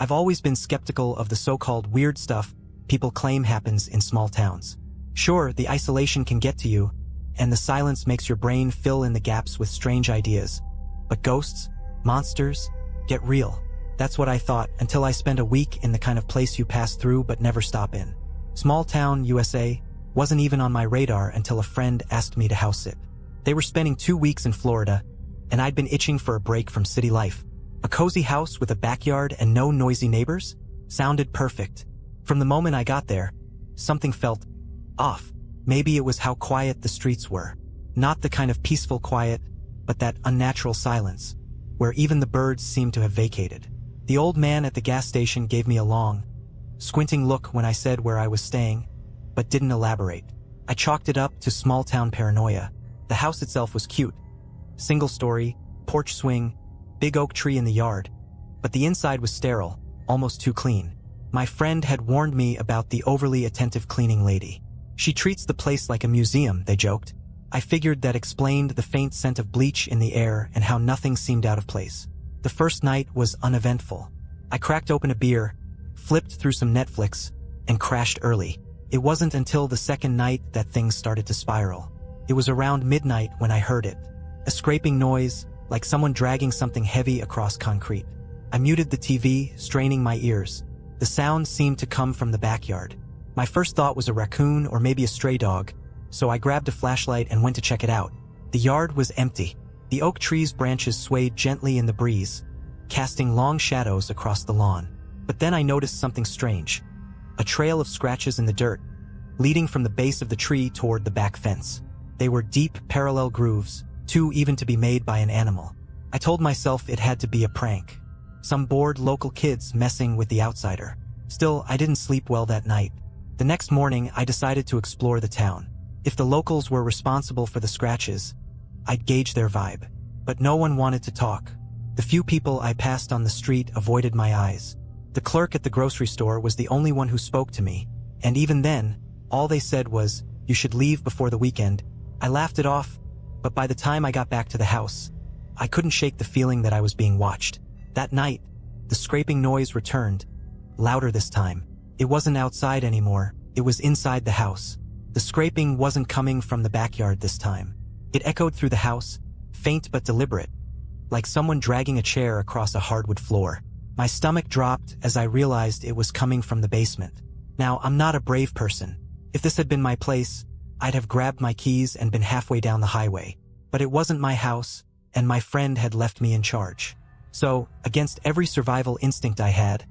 I've always been skeptical of the so-called weird stuff people claim happens in small towns. Sure, the isolation can get to you, and the silence makes your brain fill in the gaps with strange ideas. But ghosts, monsters, get real. That's what I thought until I spent a week in the kind of place you pass through but never stop in. Small town USA wasn't even on my radar until a friend asked me to house sit. They were spending 2 weeks in Florida, and I'd been itching for a break from city life. A cozy house with a backyard and no noisy neighbors sounded perfect. From the moment I got there, something felt off. Maybe it was how quiet the streets were. Not the kind of peaceful quiet, but that unnatural silence, where even the birds seemed to have vacated. The old man at the gas station gave me a long, squinting look when I said where I was staying, but didn't elaborate. I chalked it up to small-town paranoia. The house itself was cute. Single story, porch swing, big oak tree in the yard. But the inside was sterile, almost too clean. My friend had warned me about the overly attentive cleaning lady. She treats the place like a museum, they joked. I figured that explained the faint scent of bleach in the air and how nothing seemed out of place. The first night was uneventful. I cracked open a beer, flipped through some Netflix, and crashed early. It wasn't until the second night that things started to spiral. It was around midnight when I heard it. A scraping noise, like someone dragging something heavy across concrete. I muted the TV, straining my ears. The sound seemed to come from the backyard. My first thought was a raccoon or maybe a stray dog, so I grabbed a flashlight and went to check it out. The yard was empty. The oak tree's branches swayed gently in the breeze, casting long shadows across the lawn. But then I noticed something strange. A trail of scratches in the dirt, leading from the base of the tree toward the back fence. They were deep, parallel grooves, too even to be made by an animal. I told myself it had to be a prank. Some bored local kids messing with the outsider. Still, I didn't sleep well that night. The next morning, I decided to explore the town. If the locals were responsible for the scratches, I'd gauge their vibe. But no one wanted to talk. The few people I passed on the street avoided my eyes. The clerk at the grocery store was the only one who spoke to me, and even then, all they said was, "You should leave before the weekend." I laughed it off, but by the time I got back to the house, I couldn't shake the feeling that I was being watched. That night, the scraping noise returned, louder this time. It wasn't outside anymore, it was inside the house. The scraping wasn't coming from the backyard this time. It echoed through the house, faint but deliberate, like someone dragging a chair across a hardwood floor. My stomach dropped as I realized it was coming from the basement. Now, I'm not a brave person. If this had been my place, I'd have grabbed my keys and been halfway down the highway. But it wasn't my house, and my friend had left me in charge. So, against every survival instinct I had,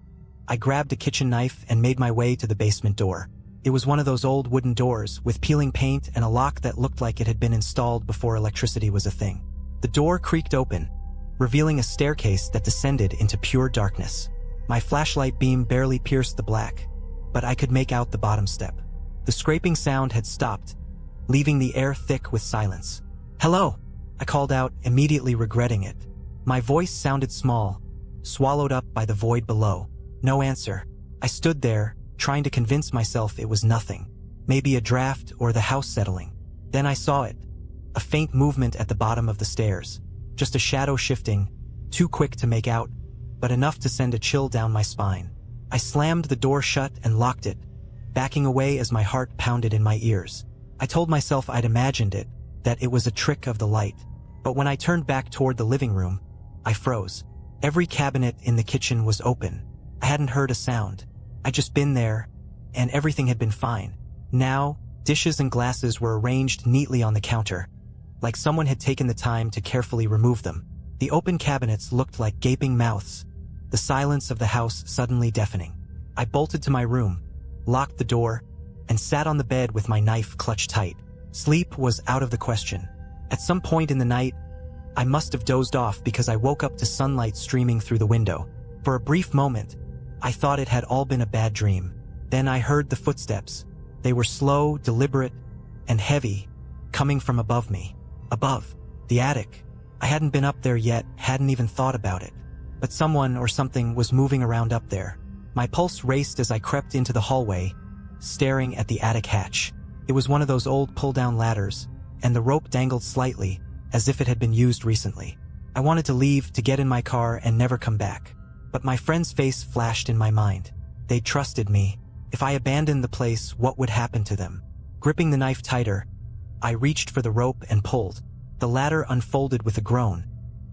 I grabbed a kitchen knife and made my way to the basement door. It was one of those old wooden doors with peeling paint and a lock that looked like it had been installed before electricity was a thing. The door creaked open, revealing a staircase that descended into pure darkness. My flashlight beam barely pierced the black, but I could make out the bottom step. The scraping sound had stopped, leaving the air thick with silence. "Hello," I called out, immediately regretting it. My voice sounded small, swallowed up by the void below. No answer. I stood there, trying to convince myself it was nothing. Maybe a draft or the house settling. Then I saw it. A faint movement at the bottom of the stairs. Just a shadow shifting, too quick to make out, but enough to send a chill down my spine. I slammed the door shut and locked it, backing away as my heart pounded in my ears. I told myself I'd imagined it, that it was a trick of the light. But when I turned back toward the living room, I froze. Every cabinet in the kitchen was open. I hadn't heard a sound. I'd just been there, and everything had been fine. Now, dishes and glasses were arranged neatly on the counter, like someone had taken the time to carefully remove them. The open cabinets looked like gaping mouths, the silence of the house suddenly deafening. I bolted to my room, locked the door, and sat on the bed with my knife clutched tight. Sleep was out of the question. At some point in the night, I must have dozed off because I woke up to sunlight streaming through the window. For a brief moment, I thought it had all been a bad dream. Then I heard the footsteps. They were slow, deliberate, and heavy, coming from above me. Above. The attic. I hadn't been up there yet, hadn't even thought about it. But someone or something was moving around up there. My pulse raced as I crept into the hallway, staring at the attic hatch. It was one of those old pull-down ladders, and the rope dangled slightly, as if it had been used recently. I wanted to leave, to get in my car and never come back. But my friend's face flashed in my mind. They trusted me. If I abandoned the place, what would happen to them? Gripping the knife tighter, I reached for the rope and pulled. The ladder unfolded with a groan,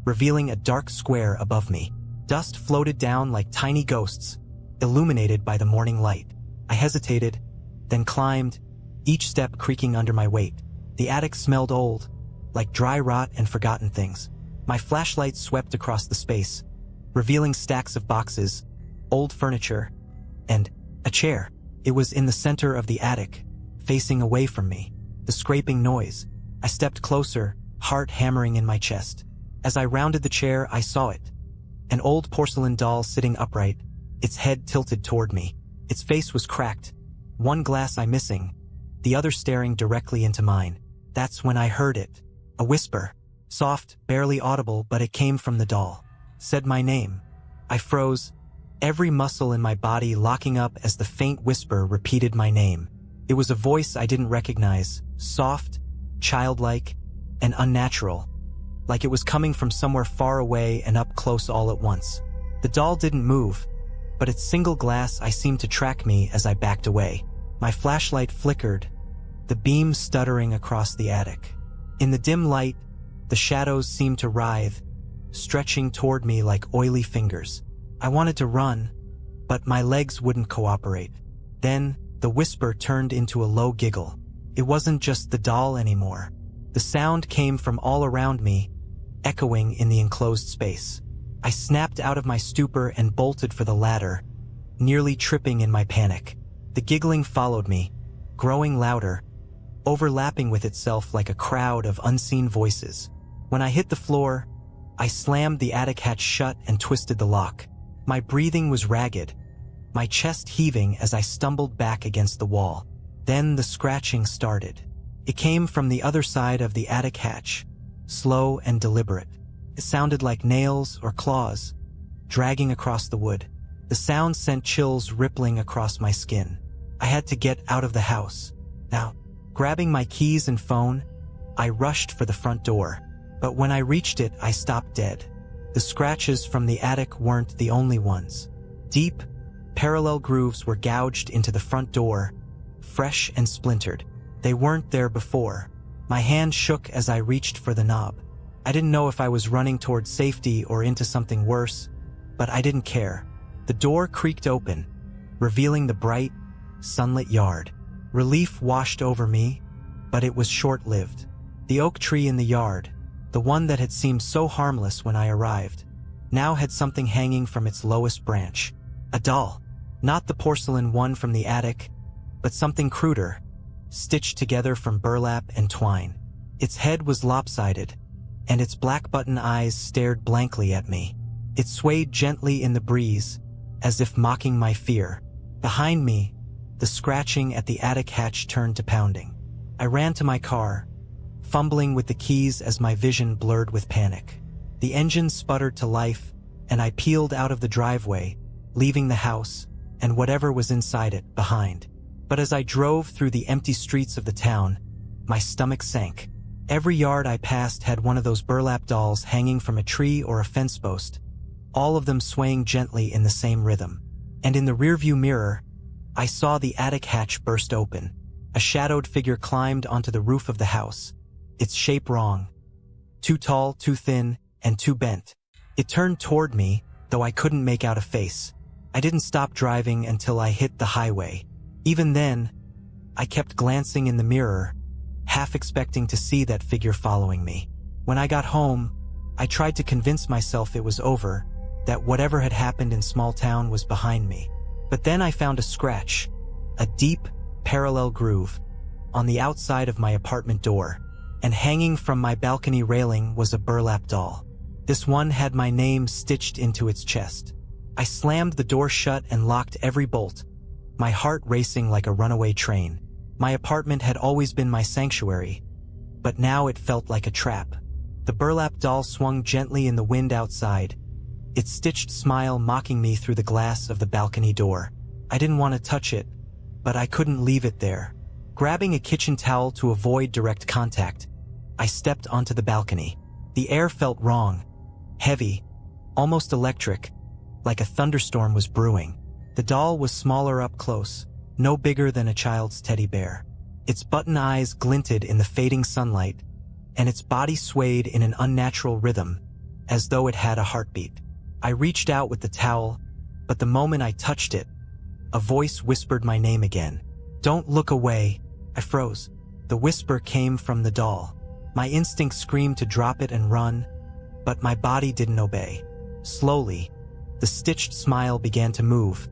revealing a dark square above me. Dust floated down like tiny ghosts, illuminated by the morning light. I hesitated, then climbed, each step creaking under my weight. The attic smelled old, like dry rot and forgotten things. My flashlight swept across the space, revealing stacks of boxes, old furniture, and a chair. It was in the center of the attic, facing away from me. The scraping noise. I stepped closer, heart hammering in my chest. As I rounded the chair, I saw it. An old porcelain doll sitting upright, its head tilted toward me. Its face was cracked, one glass eye missing, the other staring directly into mine. That's when I heard it. A whisper. Soft, barely audible, but it came from the doll. Said my name. I froze, every muscle in my body locking up as the faint whisper repeated my name. It was a voice I didn't recognize, soft, childlike, and unnatural, like it was coming from somewhere far away and up close all at once. The doll didn't move, but its single glass eye seemed to track me as I backed away. My flashlight flickered, the beam stuttering across the attic. In the dim light, the shadows seemed to writhe, stretching toward me like oily fingers. I wanted to run, but my legs wouldn't cooperate. Then, the whisper turned into a low giggle. It wasn't just the doll anymore. The sound came from all around me, echoing in the enclosed space. I snapped out of my stupor and bolted for the ladder, nearly tripping in my panic. The giggling followed me, growing louder, overlapping with itself like a crowd of unseen voices. When I hit the floor, I slammed the attic hatch shut and twisted the lock. My breathing was ragged, my chest heaving as I stumbled back against the wall. Then the scratching started. It came from the other side of the attic hatch, slow and deliberate. It sounded like nails or claws, dragging across the wood. The sound sent chills rippling across my skin. I had to get out of the house. Now, grabbing my keys and phone, I rushed for the front door. But when I reached it, I stopped dead. The scratches from the attic weren't the only ones. Deep, parallel grooves were gouged into the front door, fresh and splintered. They weren't there before. My hand shook as I reached for the knob. I didn't know if I was running towards safety or into something worse, but I didn't care. The door creaked open, revealing the bright, sunlit yard. Relief washed over me, but it was short-lived. The oak tree in the yard, the one that had seemed so harmless when I arrived, now had something hanging from its lowest branch. A doll. Not the porcelain one from the attic, but something cruder, stitched together from burlap and twine. Its head was lopsided, and its black button eyes stared blankly at me. It swayed gently in the breeze, as if mocking my fear. Behind me, the scratching at the attic hatch turned to pounding. I ran to my car, fumbling with the keys as my vision blurred with panic. The engine sputtered to life, and I peeled out of the driveway, leaving the house, and whatever was inside it, behind. But as I drove through the empty streets of the town, my stomach sank. Every yard I passed had one of those burlap dolls hanging from a tree or a fence post, all of them swaying gently in the same rhythm. And in the rearview mirror, I saw the attic hatch burst open. A shadowed figure climbed onto the roof of the house, its shape wrong. Too tall, too thin, and too bent. It turned toward me, though I couldn't make out a face. I didn't stop driving until I hit the highway. Even then, I kept glancing in the mirror, half expecting to see that figure following me. When I got home, I tried to convince myself it was over, that whatever had happened in small town was behind me. But then I found a scratch, a deep, parallel groove, on the outside of my apartment door, and hanging from my balcony railing was a burlap doll. This one had my name stitched into its chest. I slammed the door shut and locked every bolt, my heart racing like a runaway train. My apartment had always been my sanctuary, but now it felt like a trap. The burlap doll swung gently in the wind outside, its stitched smile mocking me through the glass of the balcony door. I didn't want to touch it, but I couldn't leave it there. Grabbing a kitchen towel to avoid direct contact, I stepped onto the balcony. The air felt wrong, heavy, almost electric, like a thunderstorm was brewing. The doll was smaller up close, no bigger than a child's teddy bear. Its button eyes glinted in the fading sunlight, and its body swayed in an unnatural rhythm, as though it had a heartbeat. I reached out with the towel, but the moment I touched it, a voice whispered my name again. "Don't look away." I froze. The whisper came from the doll. My instinct screamed to drop it and run, but my body didn't obey. Slowly, the stitched smile began to move,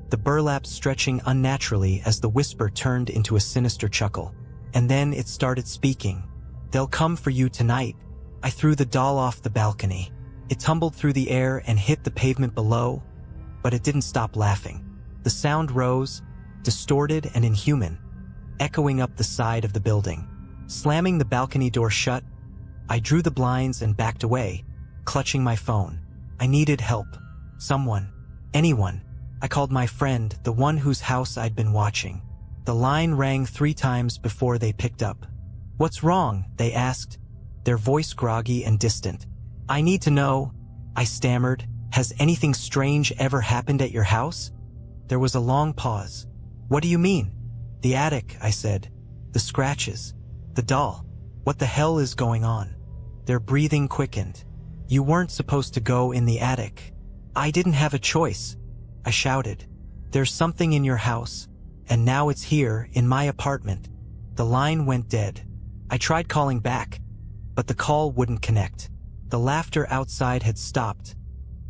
the burlap stretching unnaturally as the whisper turned into a sinister chuckle. And then it started speaking. "They'll come for you tonight." I threw the doll off the balcony. It tumbled through the air and hit the pavement below, but it didn't stop laughing. The sound rose, distorted and inhuman, echoing up the side of the building. Slamming the balcony door shut, I drew the blinds and backed away, clutching my phone. I needed help. Someone. Anyone. I called my friend, the one whose house I'd been watching. The line rang 3 times before they picked up. "What's wrong?" they asked, their voice groggy and distant. "I need to know," I stammered. "Has anything strange ever happened at your house?" There was a long pause. "What do you mean?" "The attic," I said. "The scratches. The doll. What the hell is going on?" Their breathing quickened. "You weren't supposed to go in the attic." "I didn't have a choice," I shouted. "There's something in your house, and now it's here, in my apartment." The line went dead. I tried calling back, but the call wouldn't connect. The laughter outside had stopped,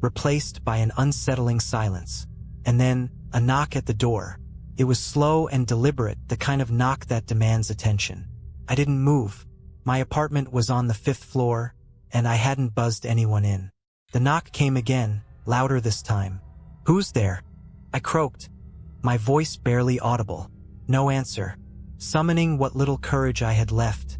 replaced by an unsettling silence. And then, a knock at the door. It was slow and deliberate, the kind of knock that demands attention. I didn't move. My apartment was on the 5th floor, and I hadn't buzzed anyone in. The knock came again, louder this time. "Who's there?" I croaked, my voice barely audible. No answer. Summoning what little courage I had left,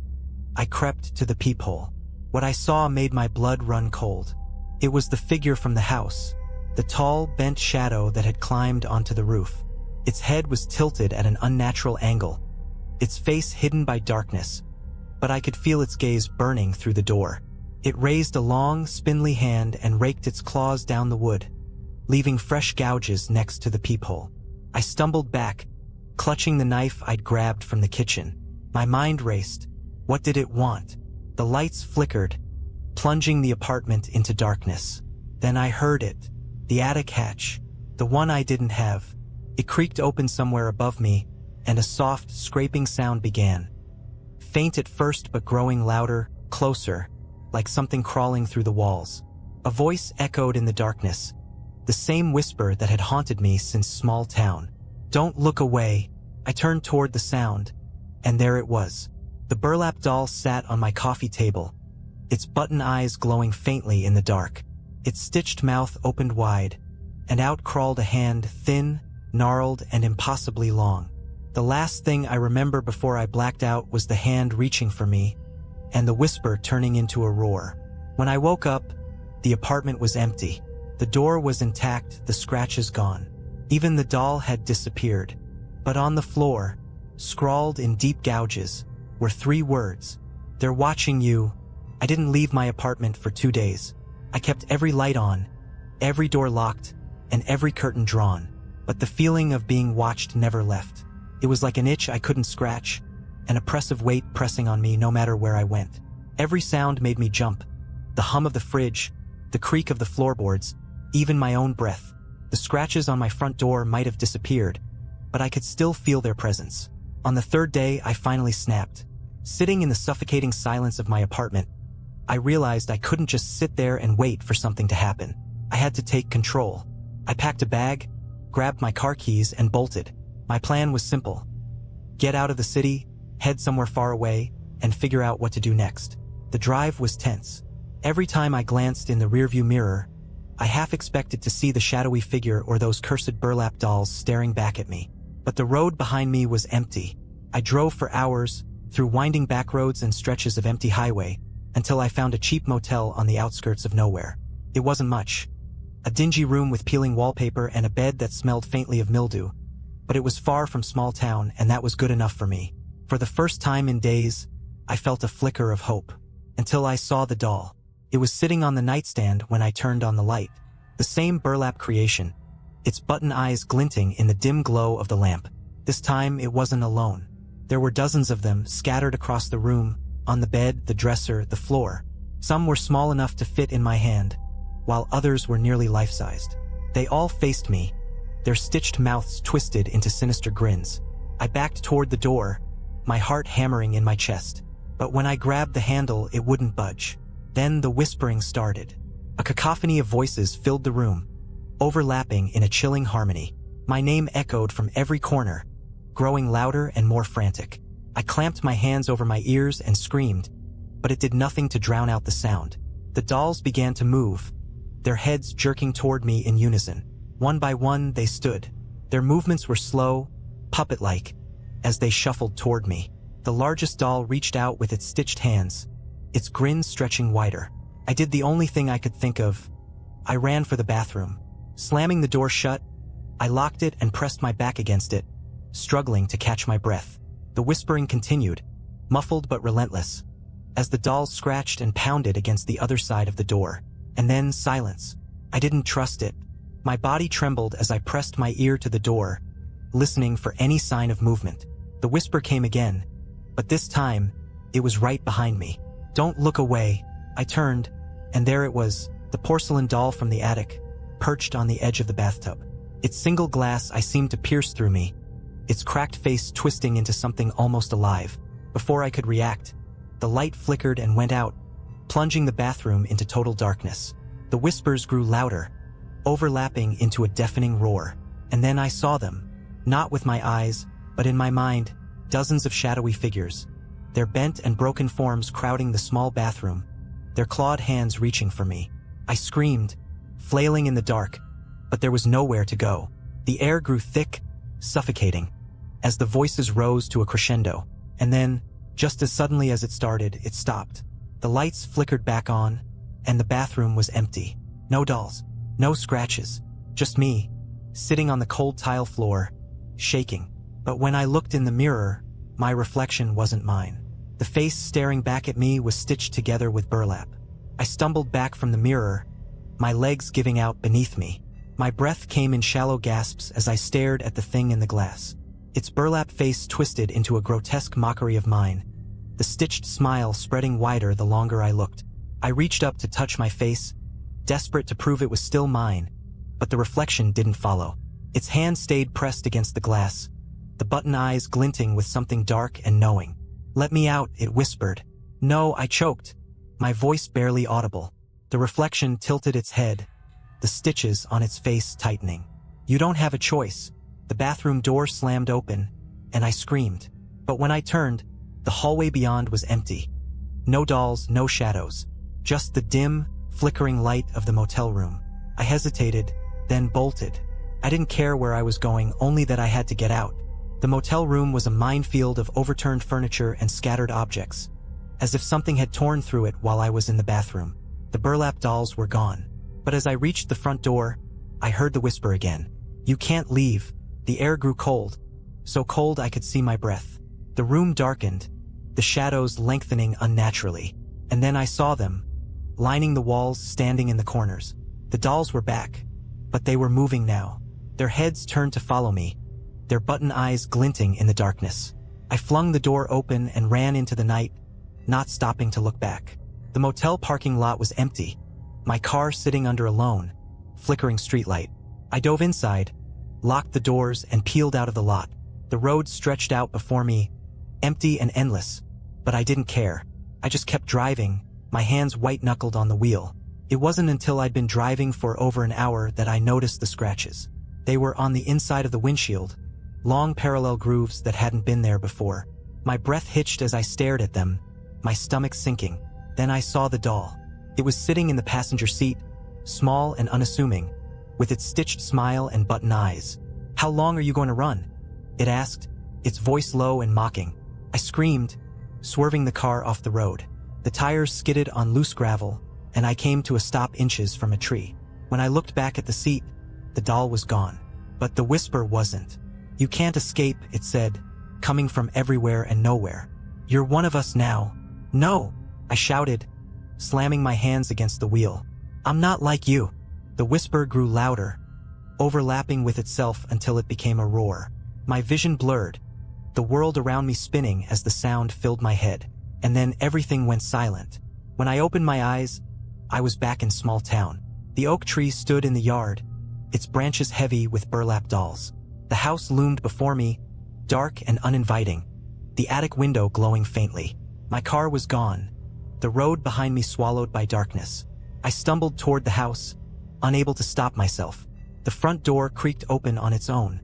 I crept to the peephole. What I saw made my blood run cold. It was the figure from the house, the tall, bent shadow that had climbed onto the roof. Its head was tilted at an unnatural angle, its face hidden by darkness, but I could feel its gaze burning through the door. It raised a long, spindly hand and raked its claws down the wood, leaving fresh gouges next to the peephole. I stumbled back, clutching the knife I'd grabbed from the kitchen. My mind raced. What did it want? The lights flickered, plunging the apartment into darkness. Then I heard it. The attic hatch, the one I didn't have. It creaked open somewhere above me, and a soft, scraping sound began. Faint at first but growing louder, closer, like something crawling through the walls. A voice echoed in the darkness, the same whisper that had haunted me since small town. "Don't look away." I turned toward the sound, and there it was. The burlap doll sat on my coffee table, its button eyes glowing faintly in the dark. Its stitched mouth opened wide, and out crawled a hand, thin, gnarled, and impossibly long. The last thing I remember before I blacked out was the hand reaching for me, and the whisper turning into a roar. When I woke up, the apartment was empty. The door was intact, the scratches gone. Even the doll had disappeared. But on the floor, scrawled in deep gouges, were 3 words. "They're watching you." I didn't leave my apartment for 2 days. I kept every light on, every door locked, and every curtain drawn. But the feeling of being watched never left. It was like an itch I couldn't scratch, an oppressive weight pressing on me no matter where I went. Every sound made me jump. The hum of the fridge, the creak of the floorboards, even my own breath. The scratches on my front door might have disappeared, but I could still feel their presence. On the 3rd day, I finally snapped. Sitting in the suffocating silence of my apartment, I realized I couldn't just sit there and wait for something to happen. I had to take control. I packed a bag, grabbed my car keys, and bolted. My plan was simple. Get out of the city, head somewhere far away, and figure out what to do next. The drive was tense. Every time I glanced in the rearview mirror, I half expected to see the shadowy figure or those cursed burlap dolls staring back at me. But the road behind me was empty. I drove for hours, through winding back roads and stretches of empty highway, until I found a cheap motel on the outskirts of nowhere. It wasn't much. A dingy room with peeling wallpaper and a bed that smelled faintly of mildew. But it was far from small town, and that was good enough for me. For the first time in days, I felt a flicker of hope. Until I saw the doll. It was sitting on the nightstand when I turned on the light. The same burlap creation, its button eyes glinting in the dim glow of the lamp. This time it wasn't alone. There were dozens of them scattered across the room, on the bed, the dresser, the floor. Some were small enough to fit in my hand, while others were nearly life-sized. They all faced me, their stitched mouths twisted into sinister grins. I backed toward the door, my heart hammering in my chest. But when I grabbed the handle, it wouldn't budge. Then the whispering started. A cacophony of voices filled the room, overlapping in a chilling harmony. My name echoed from every corner, growing louder and more frantic. I clamped my hands over my ears and screamed, but it did nothing to drown out the sound. The dolls began to move, their heads jerking toward me in unison. One by one, they stood. Their movements were slow, puppet-like, as they shuffled toward me. The largest doll reached out with its stitched hands, its grin stretching wider. I did the only thing I could think of. I ran for the bathroom. Slamming the door shut, I locked it and pressed my back against it, struggling to catch my breath. The whispering continued, muffled but relentless, as the dolls scratched and pounded against the other side of the door. And then silence. I didn't trust it. My body trembled as I pressed my ear to the door, listening for any sign of movement. The whisper came again, but this time, it was right behind me. "Don't look away." I turned, and there it was, the porcelain doll from the attic, perched on the edge of the bathtub. Its single glass eye seemed to pierce through me, its cracked face twisting into something almost alive. Before I could react, the light flickered and went out, plunging the bathroom into total darkness. The whispers grew louder, overlapping into a deafening roar. And then I saw them, not with my eyes, but in my mind, dozens of shadowy figures, their bent and broken forms crowding the small bathroom, their clawed hands reaching for me. I screamed, flailing in the dark, but there was nowhere to go. The air grew thick, suffocating, as the voices rose to a crescendo. And then, just as suddenly as it started, it stopped. The lights flickered back on, and the bathroom was empty. No dolls, no scratches, just me, sitting on the cold tile floor, shaking. But when I looked in the mirror, my reflection wasn't mine. The face staring back at me was stitched together with burlap. I stumbled back from the mirror, my legs giving out beneath me. My breath came in shallow gasps as I stared at the thing in the glass. Its burlap face twisted into a grotesque mockery of mine, the stitched smile spreading wider the longer I looked. I reached up to touch my face, desperate to prove it was still mine, but the reflection didn't follow. Its hand stayed pressed against the glass, the button eyes glinting with something dark and knowing. "Let me out," it whispered. "No," I choked, my voice barely audible. The reflection tilted its head, the stitches on its face tightening. "You don't have a choice." The bathroom door slammed open, and I screamed. But when I turned, the hallway beyond was empty. No dolls, no shadows, just the dim, flickering light of the motel room. I hesitated, then bolted. I didn't care where I was going, only that I had to get out. The motel room was a minefield of overturned furniture and scattered objects, as if something had torn through it while I was in the bathroom. The burlap dolls were gone. But as I reached the front door, I heard the whisper again. "You can't leave." The air grew cold, so cold I could see my breath. The room darkened, the shadows lengthening unnaturally. And then I saw them, lining the walls, standing in the corners. The dolls were back, but they were moving now. Their heads turned to follow me, their button eyes glinting in the darkness. I flung the door open and ran into the night, not stopping to look back. The motel parking lot was empty, my car sitting under a lone, flickering streetlight. I dove inside, locked the doors, and peeled out of the lot. The road stretched out before me, empty and endless, but I didn't care. I just kept driving, my hands white-knuckled on the wheel. It wasn't until I'd been driving for over an hour that I noticed the scratches. They were on the inside of the windshield, long parallel grooves that hadn't been there before. My breath hitched as I stared at them, my stomach sinking. Then I saw the doll. It was sitting in the passenger seat, small and unassuming, with its stitched smile and button eyes. "How long are you going to run?" it asked, its voice low and mocking. I screamed, swerving the car off the road. The tires skidded on loose gravel, and I came to a stop inches from a tree. When I looked back at the seat, the doll was gone. But the whisper wasn't. "You can't escape," it said, coming from everywhere and nowhere. "You're one of us now." "No," I shouted, slamming my hands against the wheel. "I'm not like you." The whisper grew louder, overlapping with itself until it became a roar. My vision blurred, the world around me spinning as the sound filled my head. And then everything went silent. When I opened my eyes, I was back in small town. The oak tree stood in the yard, its branches heavy with burlap dolls. The house loomed before me, dark and uninviting, the attic window glowing faintly. My car was gone, the road behind me swallowed by darkness. I stumbled toward the house, unable to stop myself. The front door creaked open on its own,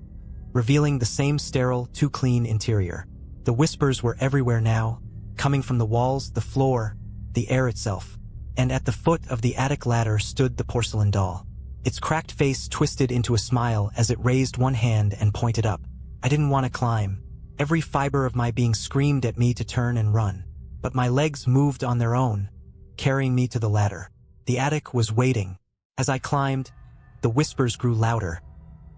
revealing the same sterile, too clean interior. The whispers were everywhere now, coming from the walls, the floor, the air itself. And at the foot of the attic ladder stood the porcelain doll. Its cracked face twisted into a smile as it raised one hand and pointed up. I didn't want to climb. Every fiber of my being screamed at me to turn and run. But my legs moved on their own, carrying me to the ladder. The attic was waiting. As I climbed, the whispers grew louder,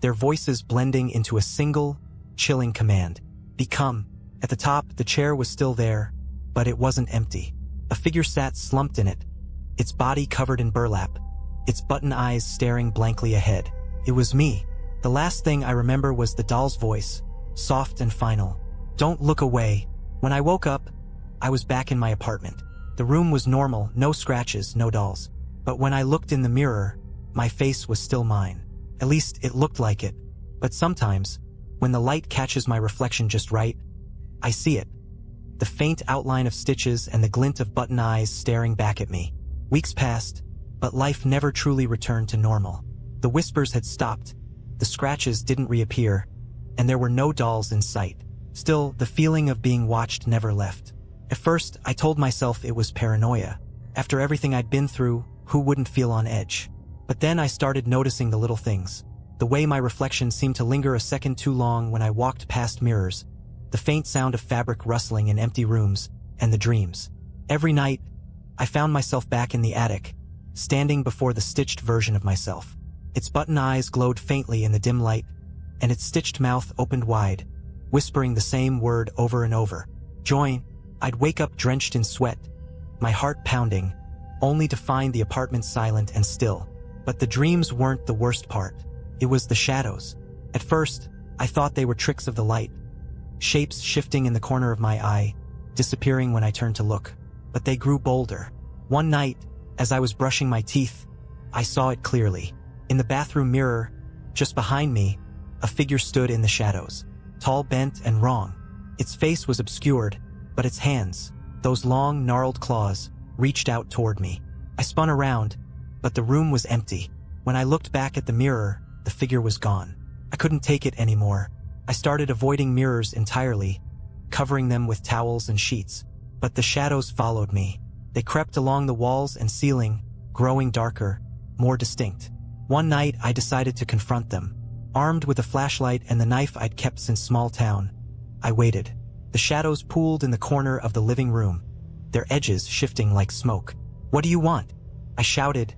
their voices blending into a single, chilling command. Become. At the top, the chair was still there, but it wasn't empty. A figure sat slumped in it, its body covered in burlap, its button eyes staring blankly ahead. It was me. The last thing I remember was the doll's voice, soft and final. Don't look away. When I woke up, I was back in my apartment. The room was normal, no scratches, no dolls. But when I looked in the mirror, my face was still mine. At least it looked like it. But sometimes, when the light catches my reflection just right, I see it. The faint outline of stitches and the glint of button eyes staring back at me. Weeks passed, but life never truly returned to normal. The whispers had stopped, the scratches didn't reappear, and there were no dolls in sight. Still, the feeling of being watched never left. At first, I told myself it was paranoia. After everything I'd been through, who wouldn't feel on edge? But then I started noticing the little things. The way my reflection seemed to linger a second too long when I walked past mirrors, the faint sound of fabric rustling in empty rooms, and the dreams. Every night, I found myself back in the attic, standing before the stitched version of myself. Its button eyes glowed faintly in the dim light, and its stitched mouth opened wide, whispering the same word over and over. Join. I'd wake up drenched in sweat, my heart pounding, only to find the apartment silent and still. But the dreams weren't the worst part. It was the shadows. At first, I thought they were tricks of the light, shapes shifting in the corner of my eye, disappearing when I turned to look. But they grew bolder. One night, as I was brushing my teeth, I saw it clearly. In the bathroom mirror, just behind me, a figure stood in the shadows, tall, bent, and wrong. Its face was obscured, but its hands, those long, gnarled claws, reached out toward me. I spun around, but the room was empty. When I looked back at the mirror, the figure was gone. I couldn't take it anymore. I started avoiding mirrors entirely, covering them with towels and sheets. But the shadows followed me. They crept along the walls and ceiling, growing darker, more distinct. One night, I decided to confront them. Armed with a flashlight and the knife I'd kept since small town, I waited. The shadows pooled in the corner of the living room, their edges shifting like smoke. What do you want? I shouted,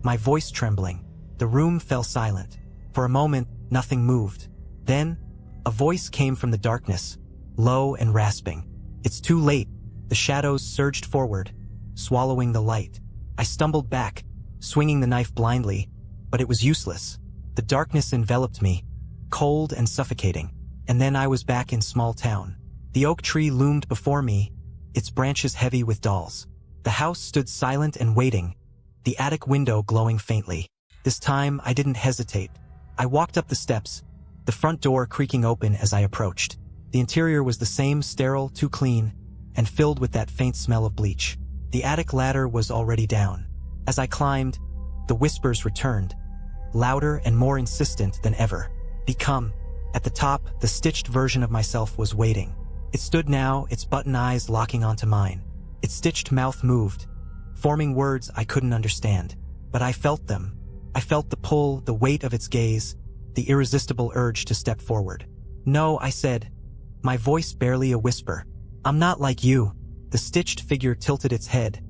my voice trembling. The room fell silent. For a moment, nothing moved. Then, a voice came from the darkness, low and rasping. It's too late. The shadows surged forward, swallowing the light. I stumbled back, swinging the knife blindly, but it was useless. The darkness enveloped me, cold and suffocating. And then I was back in small town. The oak tree loomed before me, its branches heavy with dolls. The house stood silent and waiting, the attic window glowing faintly. This time, I didn't hesitate. I walked up the steps, the front door creaking open as I approached. The interior was the same, sterile, too clean, and filled with that faint smell of bleach. The attic ladder was already down. As I climbed, the whispers returned, louder and more insistent than ever. Become. At the top, the stitched version of myself was waiting. It stood now, its button eyes locking onto mine. Its stitched mouth moved, forming words I couldn't understand. But I felt them. I felt the pull, the weight of its gaze, the irresistible urge to step forward. No, I said, my voice barely a whisper. I'm not like you. The stitched figure tilted its head,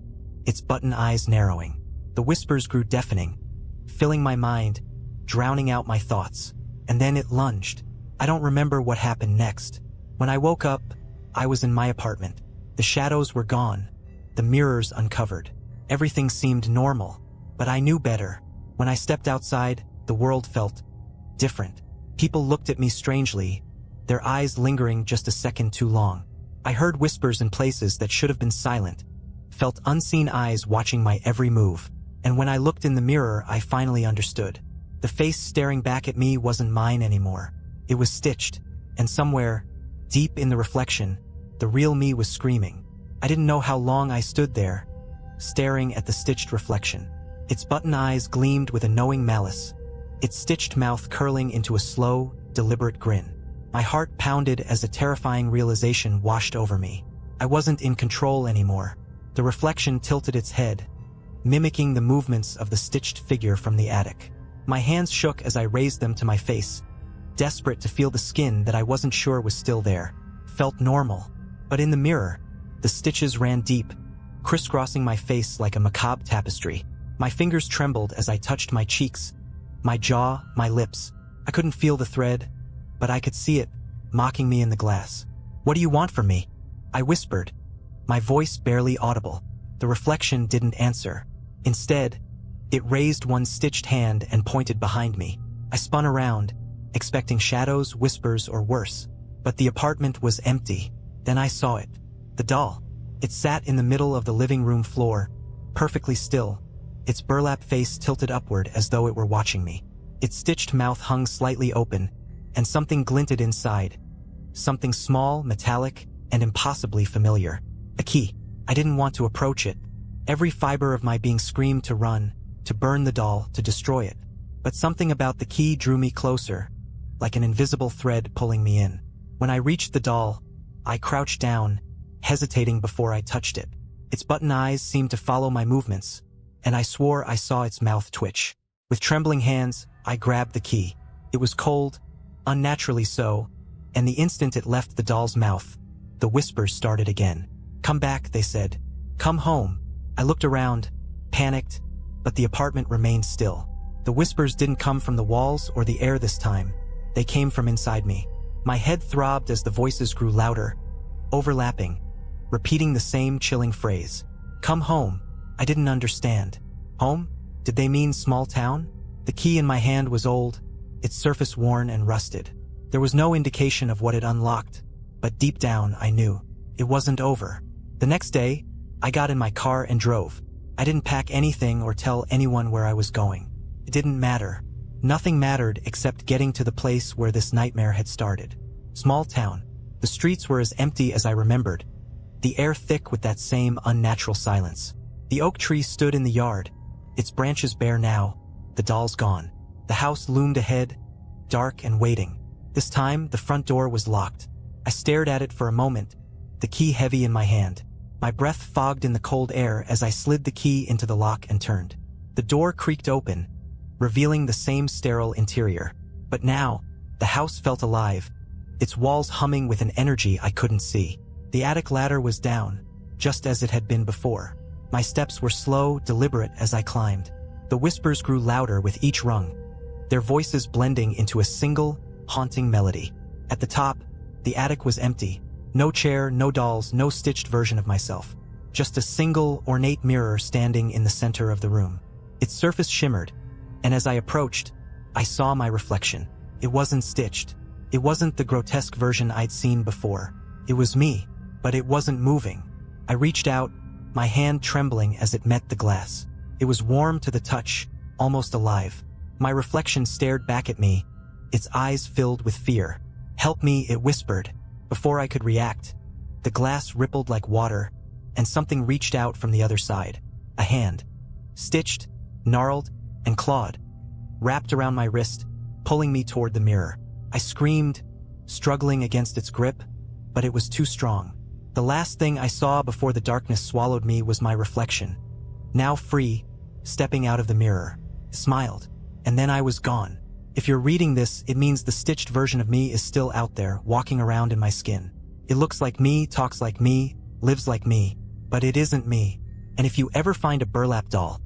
its button eyes narrowing. The whispers grew deafening, filling my mind, drowning out my thoughts. And then it lunged. I don't remember what happened next. When I woke up, I was in my apartment. The shadows were gone, the mirrors uncovered. Everything seemed normal, but I knew better. When I stepped outside, the world felt different. People looked at me strangely, their eyes lingering just a second too long. I heard whispers in places that should have been silent, felt unseen eyes watching my every move. And when I looked in the mirror, I finally understood. The face staring back at me wasn't mine anymore. It was stitched, and somewhere, deep in the reflection, the real me was screaming. I didn't know how long I stood there, staring at the stitched reflection. Its button eyes gleamed with a knowing malice, its stitched mouth curling into a slow, deliberate grin. My heart pounded as a terrifying realization washed over me. I wasn't in control anymore. The reflection tilted its head, mimicking the movements of the stitched figure from the attic. My hands shook as I raised them to my face, desperate to feel the skin that I wasn't sure was still there. Felt normal. But in the mirror, the stitches ran deep, crisscrossing my face like a macabre tapestry. My fingers trembled as I touched my cheeks, my jaw, my lips. I couldn't feel the thread, but I could see it, mocking me in the glass. "What do you want from me?" I whispered, my voice barely audible. The reflection didn't answer. Instead, it raised one stitched hand and pointed behind me. I spun around, expecting shadows, whispers, or worse. But the apartment was empty. Then I saw it. The doll. It sat in the middle of the living room floor, perfectly still, its burlap face tilted upward as though it were watching me. Its stitched mouth hung slightly open, and something glinted inside. Something small, metallic, and impossibly familiar. A key. I didn't want to approach it. Every fiber of my being screamed to run, to burn the doll, to destroy it. But something about the key drew me closer, like an invisible thread pulling me in. When I reached the doll, I crouched down, hesitating before I touched it. Its button eyes seemed to follow my movements, and I swore I saw its mouth twitch. With trembling hands, I grabbed the key. It was cold, unnaturally so, and the instant it left the doll's mouth, the whispers started again. "Come back," they said. "Come home." I looked around, panicked, but the apartment remained still. The whispers didn't come from the walls or the air this time. They came from inside me. My head throbbed as the voices grew louder, overlapping, repeating the same chilling phrase. "Come home." I didn't understand. Home? Did they mean small town? The key in my hand was old, its surface worn and rusted. There was no indication of what it unlocked, but deep down I knew it wasn't over. The next day, I got in my car and drove. I didn't pack anything or tell anyone where I was going. It didn't matter. Nothing mattered except getting to the place where this nightmare had started. Small town. The streets were as empty as I remembered, the air thick with that same unnatural silence. The oak tree stood in the yard, its branches bare now, the doll's gone. The house loomed ahead, dark and waiting. This time, the front door was locked. I stared at it for a moment, the key heavy in my hand. My breath fogged in the cold air as I slid the key into the lock and turned. The door creaked open, revealing the same sterile interior. But now, the house felt alive, its walls humming with an energy I couldn't see. The attic ladder was down, just as it had been before. My steps were slow, deliberate as I climbed. The whispers grew louder with each rung, their voices blending into a single, haunting melody. At the top, the attic was empty. No chair, no dolls, no stitched version of myself. Just a single, ornate mirror standing in the center of the room. Its surface shimmered, and as I approached, I saw my reflection. It wasn't stitched. It wasn't the grotesque version I'd seen before. It was me, but it wasn't moving. I reached out, my hand trembling as it met the glass. It was warm to the touch, almost alive. My reflection stared back at me, its eyes filled with fear. "Help me," it whispered. Before I could react, the glass rippled like water, and something reached out from the other side. A hand. Stitched, gnarled, and clawed, wrapped around my wrist, pulling me toward the mirror. I screamed, struggling against its grip, but it was too strong. The last thing I saw before the darkness swallowed me was my reflection, now free, stepping out of the mirror, smiled, and then I was gone. If you're reading this, it means the stitched version of me is still out there, walking around in my skin. It looks like me, talks like me, lives like me, but it isn't me. And if you ever find a burlap doll,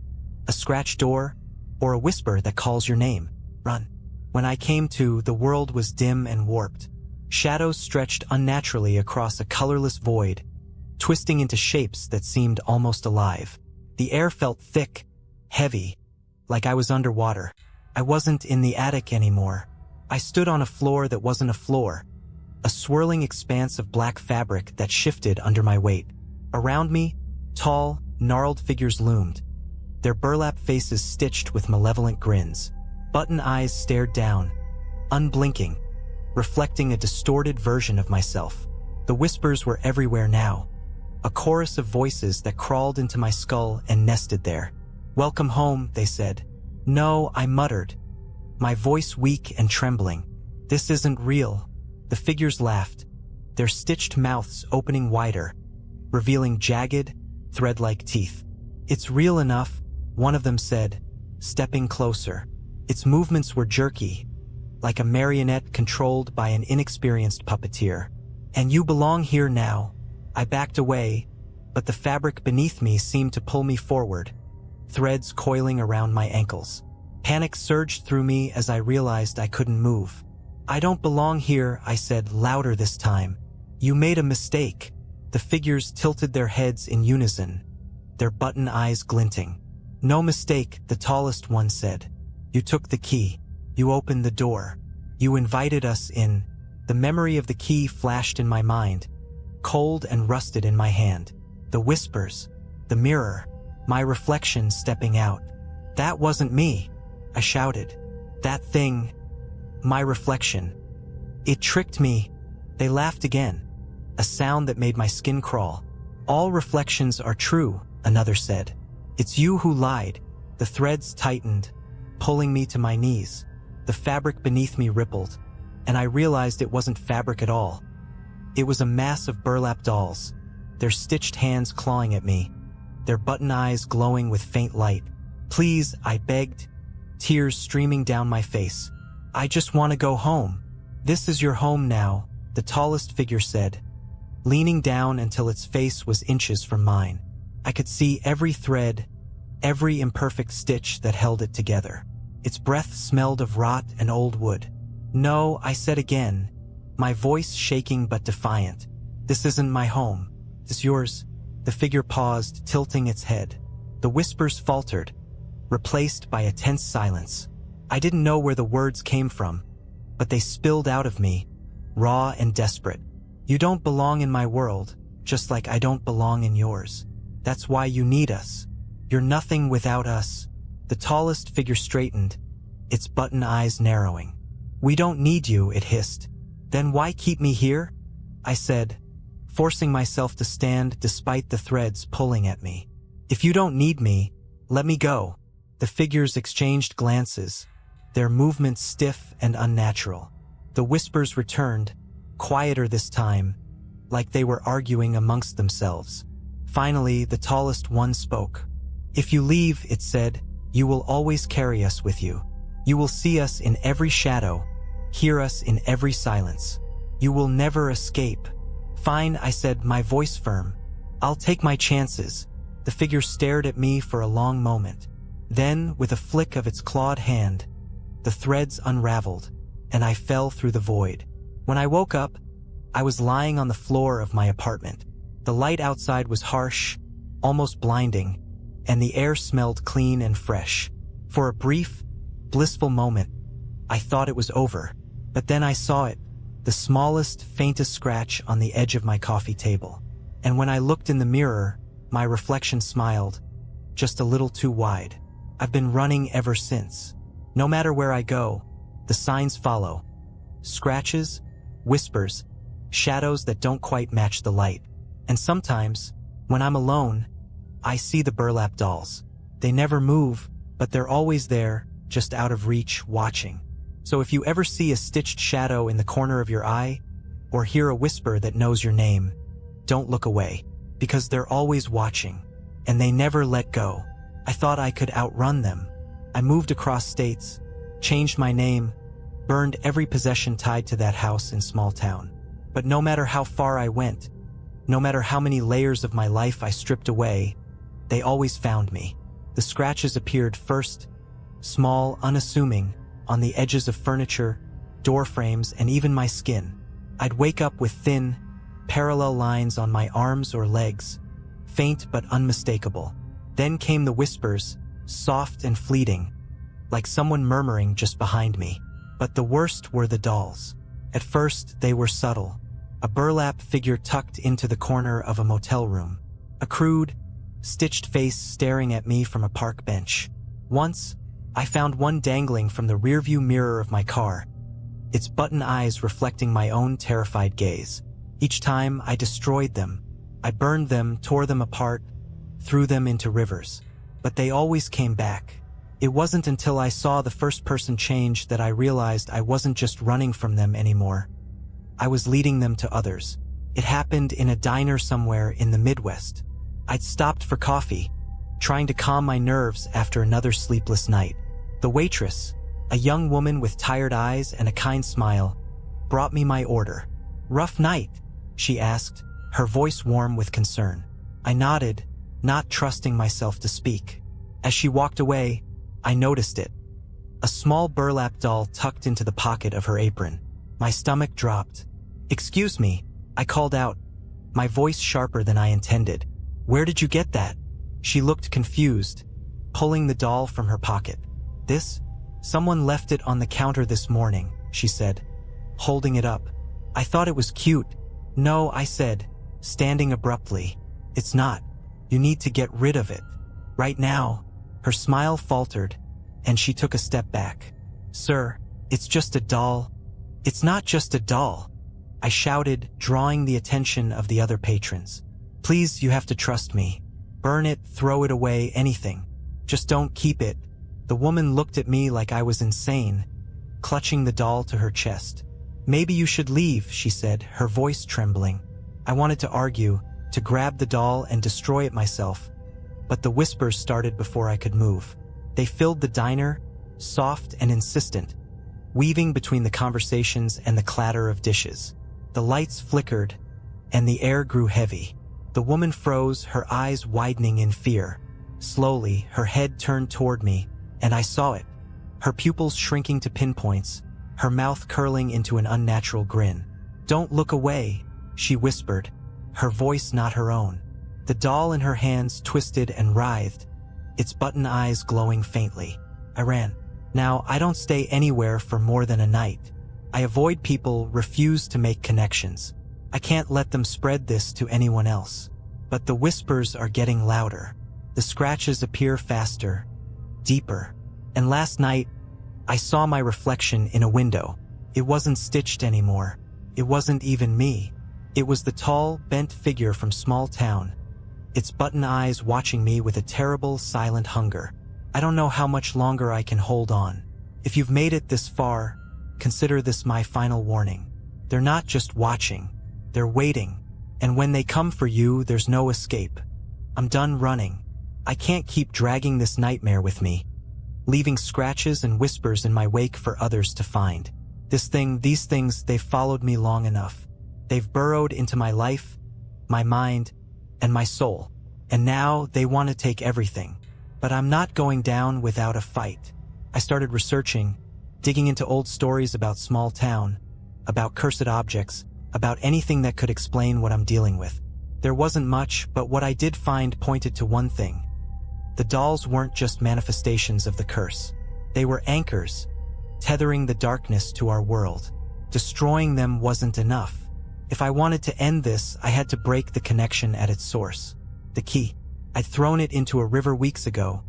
a scratched door, or a whisper that calls your name, run. When I came to, the world was dim and warped. Shadows stretched unnaturally across a colorless void, twisting into shapes that seemed almost alive. The air felt thick, heavy, like I was underwater. I wasn't in the attic anymore. I stood on a floor that wasn't a floor, a swirling expanse of black fabric that shifted under my weight. Around me, tall, gnarled figures loomed, their burlap faces stitched with malevolent grins. Button eyes stared down, unblinking, reflecting a distorted version of myself. The whispers were everywhere now, a chorus of voices that crawled into my skull and nested there. "Welcome home," they said. "No," I muttered, my voice weak and trembling. "This isn't real." The figures laughed, their stitched mouths opening wider, revealing jagged, thread-like teeth. "It's real enough," one of them said, stepping closer. Its movements were jerky, like a marionette controlled by an inexperienced puppeteer. "And you belong here now." I backed away, but the fabric beneath me seemed to pull me forward, threads coiling around my ankles. Panic surged through me as I realized I couldn't move. "I don't belong here," I said, louder this time. "You made a mistake." The figures tilted their heads in unison, their button eyes glinting. "No mistake," the tallest one said. "You took the key. You opened the door. You invited us in." The memory of the key flashed in my mind, cold and rusted in my hand. The whispers, the mirror, my reflection stepping out. "That wasn't me," I shouted. "That thing, my reflection. It tricked me." They laughed again, a sound that made my skin crawl. "All reflections are true," another said. "It's you who lied." The threads tightened, pulling me to my knees. The fabric beneath me rippled, and I realized it wasn't fabric at all. It was a mass of burlap dolls, their stitched hands clawing at me, their button eyes glowing with faint light. "Please," I begged, tears streaming down my face. "I just want to go home." "This is your home now," the tallest figure said, leaning down until its face was inches from mine. I could see every thread, every imperfect stitch that held it together. Its breath smelled of rot and old wood. "No," I said again, my voice shaking but defiant. "This isn't my home. It's yours." The figure paused, tilting its head. The whispers faltered, replaced by a tense silence. I didn't know where the words came from, but they spilled out of me, raw and desperate. "You don't belong in my world, just like I don't belong in yours. That's why you need us. You're nothing without us." The tallest figure straightened, its button eyes narrowing. "We don't need you," it hissed. "Then why keep me here?" I said, forcing myself to stand despite the threads pulling at me. "If you don't need me, let me go." The figures exchanged glances, their movements stiff and unnatural. The whispers returned, quieter this time, like they were arguing amongst themselves. Finally, the tallest one spoke. "If you leave," it said, "you will always carry us with you. You will see us in every shadow, hear us in every silence. You will never escape." "Fine," I said, my voice firm. "I'll take my chances." The figure stared at me for a long moment. Then, with a flick of its clawed hand, the threads unraveled, and I fell through the void. When I woke up, I was lying on the floor of my apartment. The light outside was harsh, almost blinding, and the air smelled clean and fresh. For a brief, blissful moment, I thought it was over. But then I saw it, the smallest, faintest scratch on the edge of my coffee table. And when I looked in the mirror, my reflection smiled, just a little too wide. I've been running ever since. No matter where I go, the signs follow. Scratches, whispers, shadows that don't quite match the light. And sometimes, when I'm alone, I see the burlap dolls. They never move, but they're always there, just out of reach, watching. So if you ever see a stitched shadow in the corner of your eye, or hear a whisper that knows your name, don't look away, because they're always watching, and they never let go. I thought I could outrun them. I moved across states, changed my name, burned every possession tied to that house in small town. But no matter how far I went, no matter how many layers of my life I stripped away, they always found me. The scratches appeared first, small, unassuming, on the edges of furniture, door frames, and even my skin. I'd wake up with thin, parallel lines on my arms or legs, faint but unmistakable. Then came the whispers, soft and fleeting, like someone murmuring just behind me. But the worst were the dolls. At first, they were subtle. A burlap figure tucked into the corner of a motel room. A crude, stitched face staring at me from a park bench. Once, I found one dangling from the rearview mirror of my car, its button eyes reflecting my own terrified gaze. Each time, I destroyed them. I burned them, tore them apart, threw them into rivers. But they always came back. It wasn't until I saw the first-person change that I realized I wasn't just running from them anymore. I was leading them to others. It happened in a diner somewhere in the Midwest. I'd stopped for coffee, trying to calm my nerves after another sleepless night. The waitress, a young woman with tired eyes and a kind smile, brought me my order. "Rough night?" she asked, her voice warm with concern. I nodded, not trusting myself to speak. As she walked away, I noticed it. A small burlap doll tucked into the pocket of her apron. My stomach dropped. "Excuse me," I called out, my voice sharper than I intended. "Where did you get that?" She looked confused, pulling the doll from her pocket. Someone left it on the counter this morning," she said, holding it up. "I thought it was cute." "No," I said, standing abruptly. "It's not. You need to get rid of it. Right now." Her smile faltered, and she took a step back. "Sir, it's just a doll." "It's not just a doll," I shouted, drawing the attention of the other patrons. "Please, you have to trust me. Burn it, throw it away, anything. Just don't keep it." The woman looked at me like I was insane, clutching the doll to her chest. "Maybe you should leave," she said, her voice trembling. I wanted to argue, to grab the doll and destroy it myself, but the whispers started before I could move. They filled the diner, soft and insistent, weaving between the conversations and the clatter of dishes. The lights flickered, and the air grew heavy. The woman froze, her eyes widening in fear. Slowly, her head turned toward me, and I saw it, her pupils shrinking to pinpoints, her mouth curling into an unnatural grin. "Don't look away," she whispered, her voice not her own. The doll in her hands twisted and writhed, its button eyes glowing faintly. I ran. Now, I don't stay anywhere for more than a night. I avoid people, refuse to make connections. I can't let them spread this to anyone else. But the whispers are getting louder. The scratches appear faster, deeper. And last night, I saw my reflection in a window. It wasn't stitched anymore. It wasn't even me. It was the tall, bent figure from Small Town, its button eyes watching me with a terrible, silent hunger. I don't know how much longer I can hold on. If you've made it this far, consider this my final warning. They're not just watching, they're waiting. And when they come for you, there's no escape. I'm done running. I can't keep dragging this nightmare with me, leaving scratches and whispers in my wake for others to find. These things, they've followed me long enough. They've burrowed into my life, my mind, and my soul. And now they want to take everything. But I'm not going down without a fight. I started researching, digging into old stories about Small Town, about cursed objects, about anything that could explain what I'm dealing with. There wasn't much, but what I did find pointed to one thing. The dolls weren't just manifestations of the curse. They were anchors, tethering the darkness to our world. Destroying them wasn't enough. If I wanted to end this, I had to break the connection at its source. The key. I'd thrown it into a river weeks ago,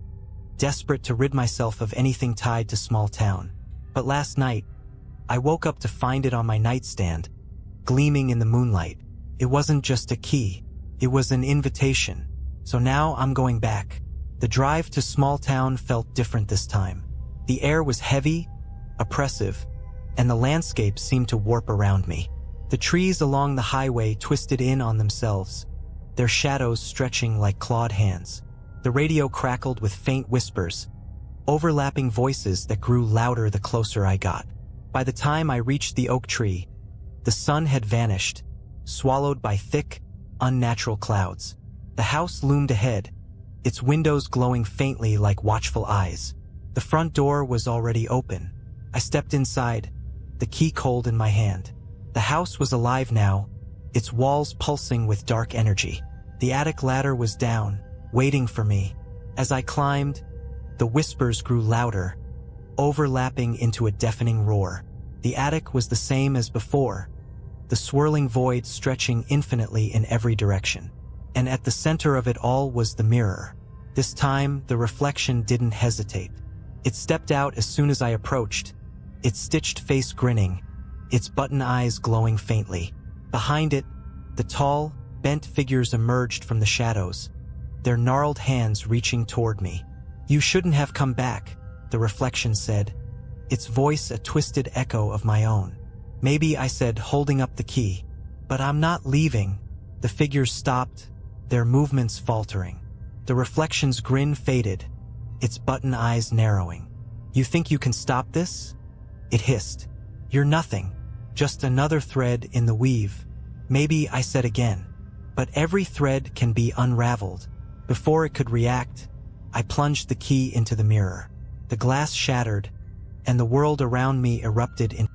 desperate to rid myself of anything tied to Small Town. But last night, I woke up to find it on my nightstand, gleaming in the moonlight. It wasn't just a key, it was an invitation. So now I'm going back. The drive to Small Town felt different this time. The air was heavy, oppressive, and the landscape seemed to warp around me. The trees along the highway twisted in on themselves, their shadows stretching like clawed hands. The radio crackled with faint whispers, overlapping voices that grew louder the closer I got. By the time I reached the oak tree, the sun had vanished, swallowed by thick, unnatural clouds. The house loomed ahead, its windows glowing faintly like watchful eyes. The front door was already open. I stepped inside, the key cold in my hand. The house was alive now, its walls pulsing with dark energy. The attic ladder was down, waiting for me. As I climbed, the whispers grew louder, overlapping into a deafening roar. The attic was the same as before, the swirling void stretching infinitely in every direction. And at the center of it all was the mirror. This time, the reflection didn't hesitate. It stepped out as soon as I approached, its stitched face grinning, its button eyes glowing faintly. Behind it, the tall, bent figures emerged from the shadows, their gnarled hands reaching toward me. "You shouldn't have come back," the reflection said, its voice a twisted echo of my own. "Maybe," I said, holding up the key. "But I'm not leaving." The figures stopped, their movements faltering. The reflection's grin faded, its button eyes narrowing. "You think you can stop this?" it hissed. "You're nothing, just another thread in the weave." "Maybe," I said again, "but every thread can be unraveled." Before it could react, I plunged the key into the mirror. The glass shattered, and the world around me erupted in